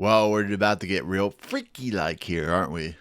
Well, we're about to get real freaky-like here, aren't we?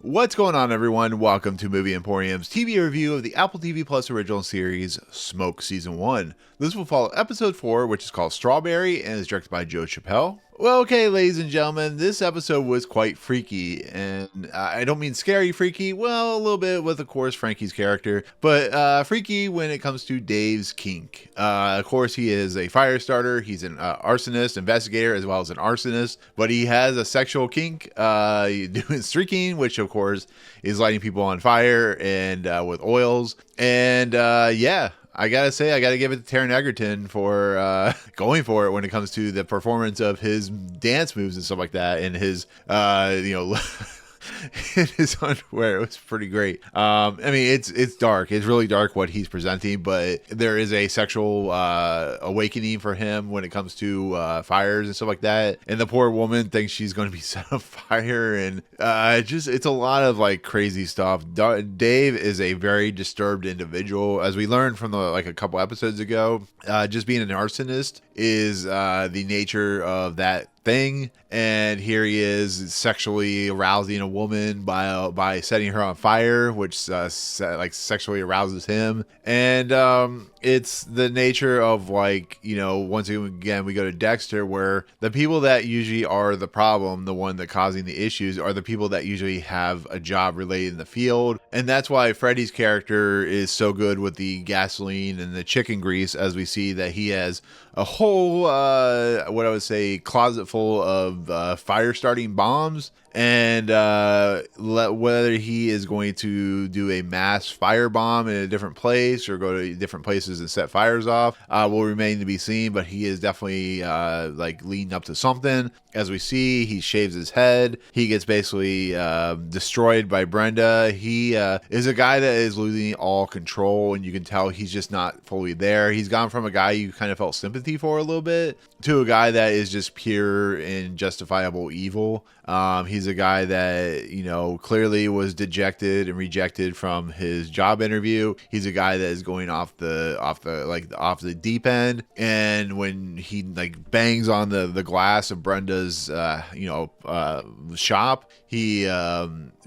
What's going on, everyone? Welcome to Movie Emporium's TV review of the Apple TV Plus original series, Smoke Season 1. This will follow Episode 4, which is called Strawberry, and is directed by Chappelle. Well, okay, ladies and gentlemen, this episode was quite freaky, and I don't mean scary freaky, well, a little bit with, of course, Frankie's character, but freaky when it comes to Dave's kink. Of course, he is a fire starter, he's an arsonist, investigator, as well as an arsonist, but he has a sexual kink, doing streaking, which, of course, is lighting people on fire, and with oils, and yeah. I gotta say, I gotta give it to Taron Egerton for going for it when it comes to the performance of his dance moves and stuff like that, and his, in his underwear. It was pretty great. I mean, it's dark. It's really dark what he's presenting, but there is a sexual awakening for him when it comes to fires and stuff like that. And the poor woman thinks she's going to be set on fire, and it's a lot of like crazy stuff. Dave is a very disturbed individual, as we learned from a couple episodes ago. Just being an arsonist is the nature of that thing, and here he is sexually arousing a woman by setting her on fire, which sexually arouses him. And it's the nature of once again we go to Dexter, where the people that usually are the problem, the one that causing the issues, are the people that usually have a job related in the field. And that's why Freddie's character is so good with the gasoline and the chicken grease, as we see that he has a whole what I would say closet full of fire starting bombs. And whether he is going to do a mass firebomb in a different place or go to different places and set fires off will remain to be seen. But he is definitely leading up to something. As we see, he shaves his head. He gets basically destroyed by Brenda. He is a guy that is losing all control, and you can tell he's just not fully there. He's gone from a guy you kind of felt sympathy for a little bit to a guy that is just pure and justifiable evil. He's a guy that, clearly was dejected and rejected from his job interview. He's a guy that is going off the deep end. And when he bangs on the glass of Brenda's, shop, he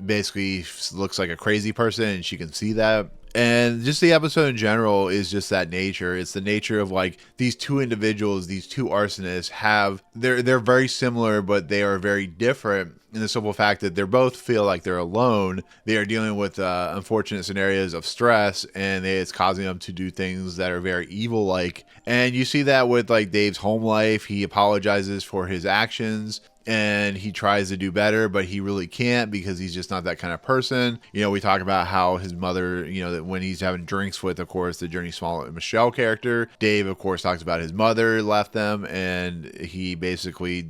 basically looks like a crazy person, and she can see that. And just the episode in general is just that nature. It's the nature of these two individuals, these two arsonists they're very similar, but they are very different in the simple fact that they both feel like they're alone. They are dealing with unfortunate scenarios of stress, and it's causing them to do things that are very evil-like. And you see that with Dave's home life. He apologizes for his actions, and he tries to do better, but he really can't because he's just not that kind of person. We talk about how his mother, that when he's having drinks with, of course, the Jurnee, Smollett, and Michelle character, Dave, of course, talks about his mother left them, and he basically,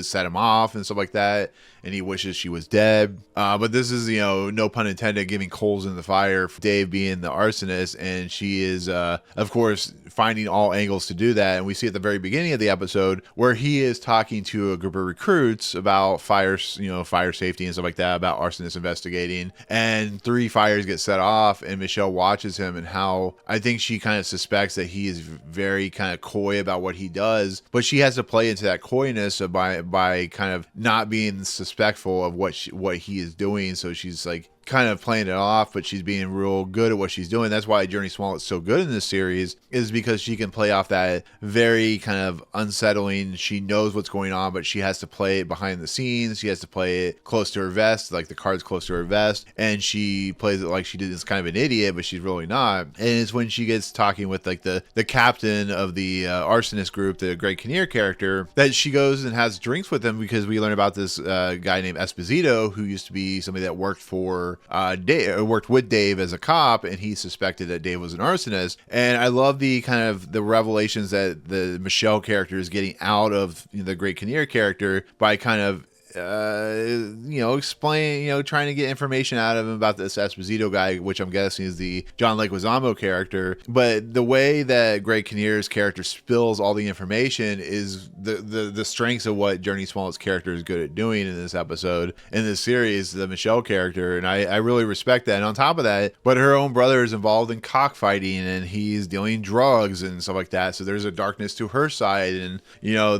set him off and stuff like that, and he wishes she was dead. But this is, no pun intended, giving coals in the fire for Dave being the arsonist, and she is, of course, finding all angles to do that. And we see at the very beginning of the episode where he is talking to a group of recruits about fire safety and stuff like that, about arsonists investigating, and 3 fires get set off, and Michelle watches him, and how I think she kind of suspects that he is very kind of coy about what he does, but she has to play into that coyness by kind of not being suspectful of what he is doing. So she's kind of playing it off, but she's being real good at what she's doing. That's why Jurnee Smollett's so good in this series, is because she can play off that very kind of unsettling. She knows what's going on, but she has to play it behind the scenes. She has to play it close to her vest, the cards close to her vest, and she plays it like she is kind of an idiot, but she's really not. And it's when she gets talking with the captain of the arsonist group, the great Kinnear character, that she goes and has drinks with him, because we learn about this guy named Esposito, who used to be somebody that worked for Dave, worked with Dave as a cop, and he suspected that Dave was an arsonist. And I love the kind of the revelations that the Michelle character is getting out of the great Kinnear character by kind of explain, trying to get information out of him about this Esposito guy, which I'm guessing is the John Leguizamo character. But the way that Greg Kinnear's character spills all the information is the strengths of what Jurnee Smollett's character is good at doing in this episode, in this series, the Michelle character. And I really respect that. And on top of that, but her own brother is involved in cockfighting and he's dealing drugs and stuff like that. So there's a darkness to her side. And,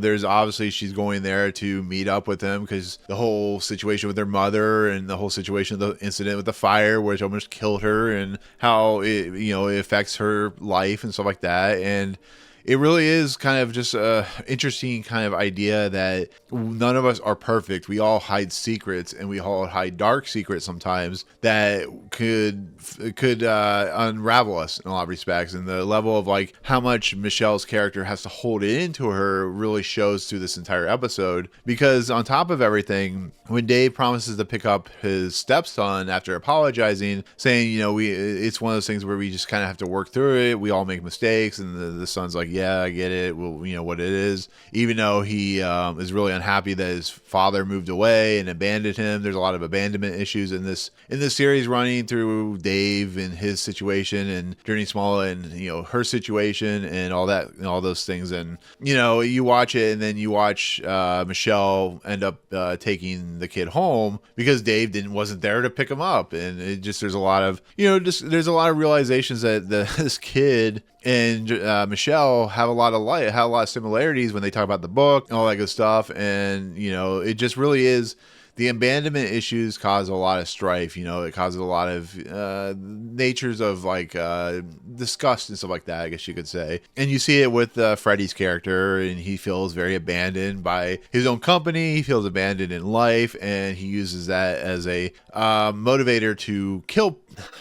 there's obviously she's going there to meet up with him because the whole situation with her mother and the whole situation, the incident with the fire, which almost killed her, and how it affects her life and stuff like that. And it really is kind of just a interesting kind of idea that none of us are perfect. We all hide secrets, and we all hide dark secrets sometimes that could unravel us in a lot of respects. And the level of like how much Michelle's character has to hold it into her really shows through this entire episode. Because on top of everything, when Dave promises to pick up his stepson after apologizing, saying, it's one of those things where we just kind of have to work through it. We all make mistakes, and the son's like, yeah, I get it. Well, what it is. Even though he is really unhappy that his father moved away and abandoned him. There's a lot of abandonment issues in this series running through Dave and his situation, and Jurnee Smollett and her situation and all that and all those things. And you watch it, and then you watch Michelle end up taking the kid home because Dave wasn't there to pick him up. And it just, there's a lot of there's a lot of realizations that this kid and Michelle have a lot of similarities when they talk about the book and all that good stuff. And it just really is. The abandonment issues cause a lot of strife. It causes a lot of natures of like disgust and stuff like that, I guess you could say. And you see it with Freddie's character, and he feels very abandoned by his own company. He feels abandoned in life, and he uses that as a motivator to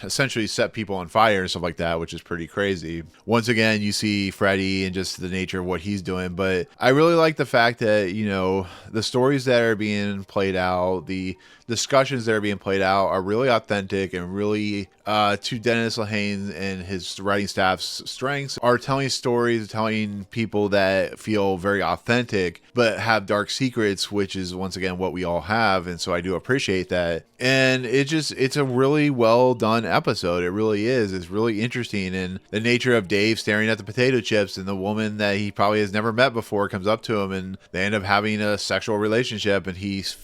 essentially set people on fire and stuff like that, which is pretty crazy. Once again, you see Freddie and just the nature of what he's doing. But I really like the fact that, the stories that are being played out, the discussions that are being played out are really authentic and really to Dennis Lehane and his writing staff's strengths are telling stories, telling people that feel very authentic but have dark secrets, which is once again what we all have. And so I do appreciate that. And it's a really well done episode. It really is. It's really interesting. And the nature of Dave staring at the potato chips, and the woman that he probably has never met before comes up to him, and they end up having a sexual relationship, and he's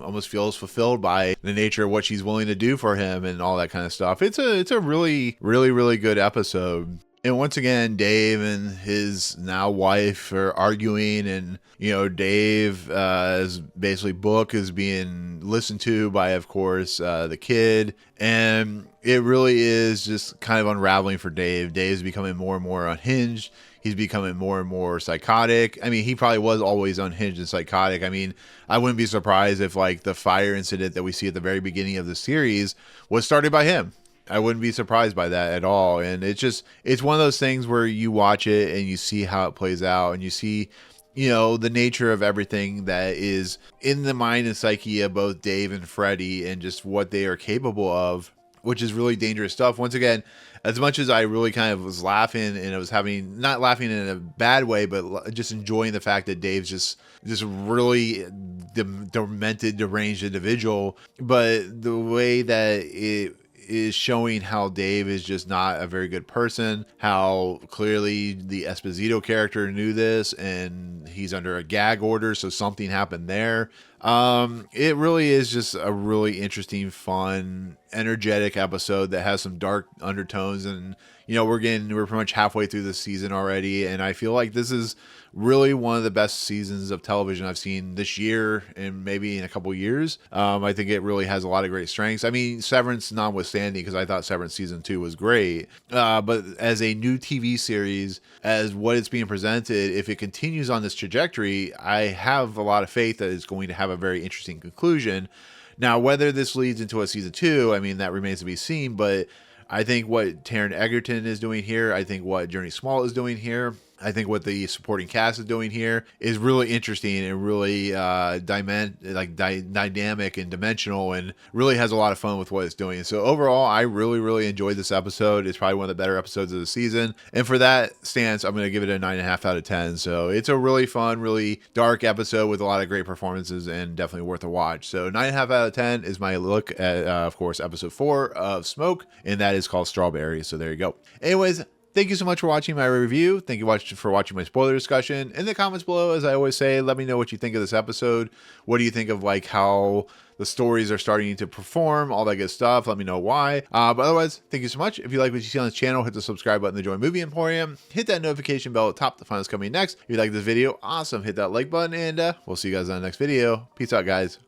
almost feels fulfilled by the nature of what she's willing to do for him and all that kind of stuff. It's a really, really, really good episode. And once again, Dave and his now wife are arguing, and Dave's basically book is being listened to by, of course, the kid. And it really is just kind of unraveling for Dave. Dave's becoming more and more unhinged. He's becoming more and more psychotic. I mean, he probably was always unhinged and psychotic. I mean, I wouldn't be surprised if like the fire incident that we see at the very beginning of the series was started by him. I wouldn't be surprised by that at all. And it's one of those things where you watch it and you see how it plays out, and you see, the nature of everything that is in the mind and psyche of both Dave and Freddie, and just what they are capable of, which is really dangerous stuff. Once again, as much as I really kind of was laughing, and I was not laughing in a bad way, but just enjoying the fact that Dave's just really demented, deranged individual. But the way that it is showing how Dave is just not a very good person, how clearly the Esposito character knew this, and he's under a gag order, so something happened there. It really is just a really interesting, fun, energetic episode that has some dark undertones. And we're pretty much halfway through this season already, and I feel like this is really one of the best seasons of television I've seen this year, and maybe in a couple years. I think it really has a lot of great strengths. I mean, Severance notwithstanding, because I thought Severance season 2 was great, but as a new TV series, as what it's being presented, if it continues on this trajectory, I have a lot of faith that it's going to have a very interesting conclusion. Now, whether this leads into a season 2, I mean, that remains to be seen. But I think what Taron Egerton is doing here, I think what Jurnee Smollett is doing here, I think what the supporting cast is doing here is really interesting and really dynamic and dimensional, and really has a lot of fun with what it's doing. So overall, I really enjoyed this episode. It's probably one of the better episodes of the season, and for that stance, I'm going to give it a 9.5 out of 10. So it's a really fun, really dark episode with a lot of great performances, and definitely worth a watch. So 9.5 out of 10 is my look at, of course, episode 4 of Smoke, and that is called Strawberry. So there you go. Anyways, thank you so much for watching my review. Thank you for watching my spoiler discussion. In the comments below, as I always say, let me know what you think of this episode. What do you think of like how the stories are starting to perform, all that good stuff. Let me know why. But otherwise, thank you so much. If you like what you see on this channel, hit the subscribe button to join Movie Emporium. Hit that notification bell at the top to find what's coming next. If you like this video, awesome. Hit that like button, and we'll see you guys on the next video. Peace out, guys.